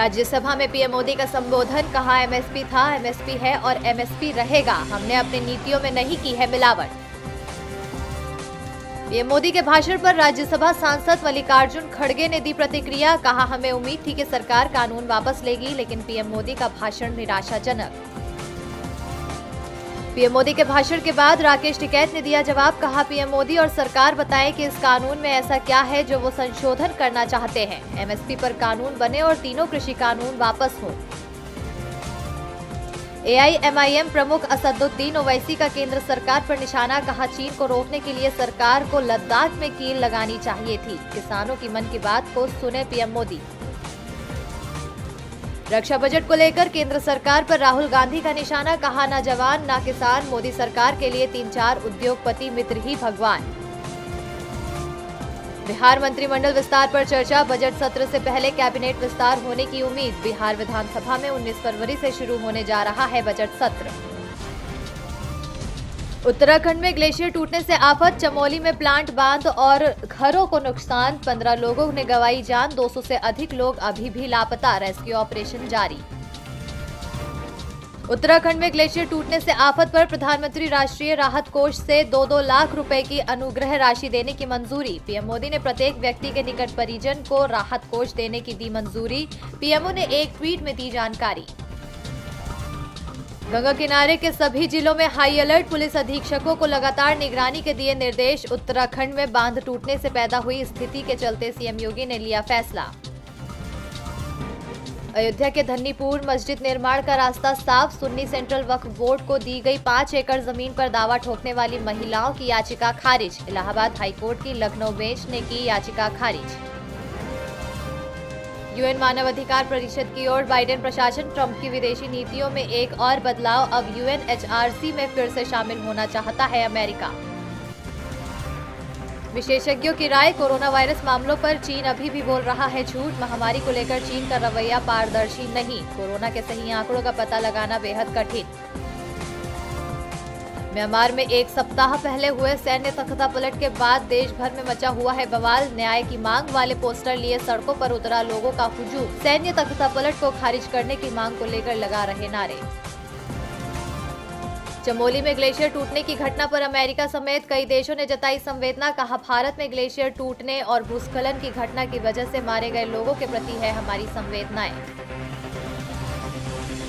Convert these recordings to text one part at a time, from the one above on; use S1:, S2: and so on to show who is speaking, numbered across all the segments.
S1: राज्यसभा में पीएम मोदी का संबोधन, कहा एमएसपी था, एमएसपी है और एमएसपी रहेगा, हमने अपनी नीतियों में नहीं की है मिलावट। पीएम मोदी के भाषण पर राज्यसभा सांसद मल्लिकार्जुन खड़गे ने दी प्रतिक्रिया, कहा हमें उम्मीद थी कि सरकार कानून वापस लेगी, लेकिन पीएम मोदी का भाषण निराशाजनक। पीएम मोदी के भाषण के बाद राकेश टिकैत ने दिया जवाब, कहा पीएम मोदी और सरकार बताएं कि इस कानून में ऐसा क्या है जो वो संशोधन करना चाहते हैं। एमएसपी पर कानून बने और तीनों कृषि कानून वापस हों। एआईएमआईएम प्रमुख असदुद्दीन ओवैसी का केंद्र सरकार पर निशाना, कहा चीन को रोकने के लिए सरकार को लद्दाख में कील लगानी चाहिए थी। किसानों की मन की बात को सुने पीएम मोदी। रक्षा बजट को लेकर केंद्र सरकार पर राहुल गांधी का निशाना, कहा ना जवान ना किसान, मोदी सरकार के लिए 3-4 उद्योगपति मित्र ही भगवान। बिहार मंत्रिमंडल विस्तार पर चर्चा, बजट सत्र से पहले कैबिनेट विस्तार होने की उम्मीद। बिहार विधानसभा में 19 फरवरी से शुरू होने जा रहा है बजट सत्र। उत्तराखंड में ग्लेशियर टूटने से आफत, चमोली में प्लांट बांध और घरों को नुकसान, 15 लोगों ने गंवाई जान, 200 से अधिक लोग अभी भी लापता, रेस्क्यू ऑपरेशन जारी। उत्तराखंड में ग्लेशियर टूटने से आफत पर प्रधानमंत्री राष्ट्रीय राहत कोष से 2-2 लाख रुपए की अनुग्रह राशि देने की मंजूरी। पीएम मोदी ने प्रत्येक व्यक्ति के निकट परिजन को राहत कोष देने की दी मंजूरी। पीएमओ ने एक ट्वीट में दी जानकारी। गंगा किनारे के सभी जिलों में हाई अलर्ट, पुलिस अधीक्षकों को लगातार निगरानी के दिए निर्देश। उत्तराखंड में बांध टूटने से पैदा हुई स्थिति के चलते सीएम योगी ने लिया फैसला। अयोध्या के धन्नीपुर मस्जिद निर्माण का रास्ता साफ, सुन्नी सेंट्रल वक्फ बोर्ड को दी गई 5 एकड़ जमीन पर दावा ठोकने वाली महिलाओं की याचिका खारिज। इलाहाबाद हाईकोर्ट की लखनऊ बेंच ने की याचिका खारिज। यूएन मानव अधिकार परिषद की ओर बाइडेन प्रशासन, ट्रंप की विदेशी नीतियों में एक और बदलाव, अब यूएनएचआरसी में फिर से शामिल होना चाहता है अमेरिका। विशेषज्ञों की राय, कोरोना वायरस मामलों पर चीन अभी भी बोल रहा है झूठ, महामारी को लेकर चीन का रवैया पारदर्शी नहीं, कोरोना के सही आंकड़ों का पता लगाना बेहद कठिन। म्यांमार में एक सप्ताह पहले हुए सैन्य तख्तापलट के बाद देश भर में मचा हुआ है बवाल, न्याय की मांग वाले पोस्टर लिए सड़कों पर उतरा लोगों का हुजूम, सैन्य तख्तापलट को खारिज करने की मांग को लेकर लगा रहे नारे। चमोली में ग्लेशियर टूटने की घटना पर अमेरिका समेत कई देशों ने जताई संवेदना, कहा भारत में ग्लेशियर टूटने और भूस्खलन की घटना की वजह से मारे गए लोगों के प्रति है हमारी संवेदनाएं।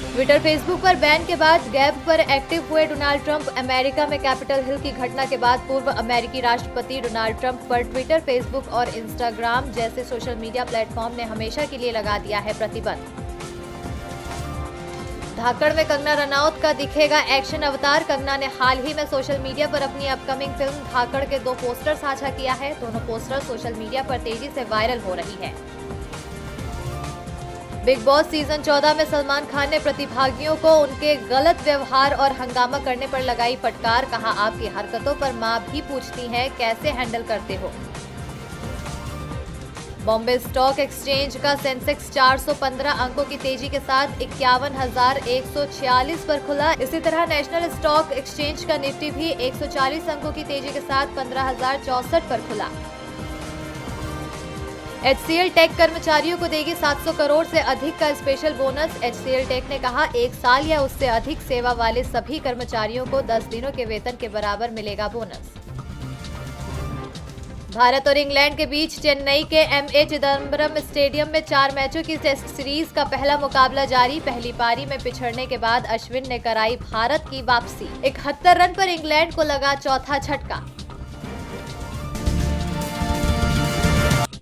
S1: ट्विटर फेसबुक पर बैन के बाद गैब पर एक्टिव हुए डोनाल्ड ट्रंप, अमेरिका में कैपिटल हिल की घटना के बाद पूर्व अमेरिकी राष्ट्रपति डोनाल्ड ट्रंप पर ट्विटर, फेसबुक और इंस्टाग्राम जैसे सोशल मीडिया प्लेटफॉर्म ने हमेशा के लिए लगा दिया है प्रतिबंध। धाकड़ में कंगना रनौत का दिखेगा एक्शन अवतार, कंगना ने हाल ही में सोशल मीडिया पर अपनी अपकमिंग फिल्म धाकड़ के 2 पोस्टर साझा किया है। दोनों पोस्टर सोशल मीडिया पर तेजी से वायरल हो रही है। बिग बॉस सीजन 14 में सलमान खान ने प्रतिभागियों को उनके गलत व्यवहार और हंगामा करने पर लगाई फटकार, कहा आपकी हरकतों पर मां भी पूछती है, कैसे हैंडल करते हो। बॉम्बे स्टॉक एक्सचेंज का सेंसेक्स 415 अंकों की तेजी के साथ 51,146 पर खुला। इसी तरह नेशनल स्टॉक एक्सचेंज का निफ्टी भी 140 अंकों की तेजी के साथ 15,064 पर खुला। HCL टेक कर्मचारियों को देगी 700 करोड़ से अधिक का स्पेशल बोनस। HCL टेक ने कहा 1 साल या उससे अधिक सेवा वाले सभी कर्मचारियों को 10 दिनों के वेतन के बराबर मिलेगा बोनस। भारत और इंग्लैंड के बीच चेन्नई के MA चिदम्बरम स्टेडियम में 4 मैचों की टेस्ट सीरीज का पहला मुकाबला जारी। पहली पारी में पिछड़ने के बाद अश्विन ने कराई भारत की वापसी। 71 रन पर इंग्लैंड को लगा चौथा झटका।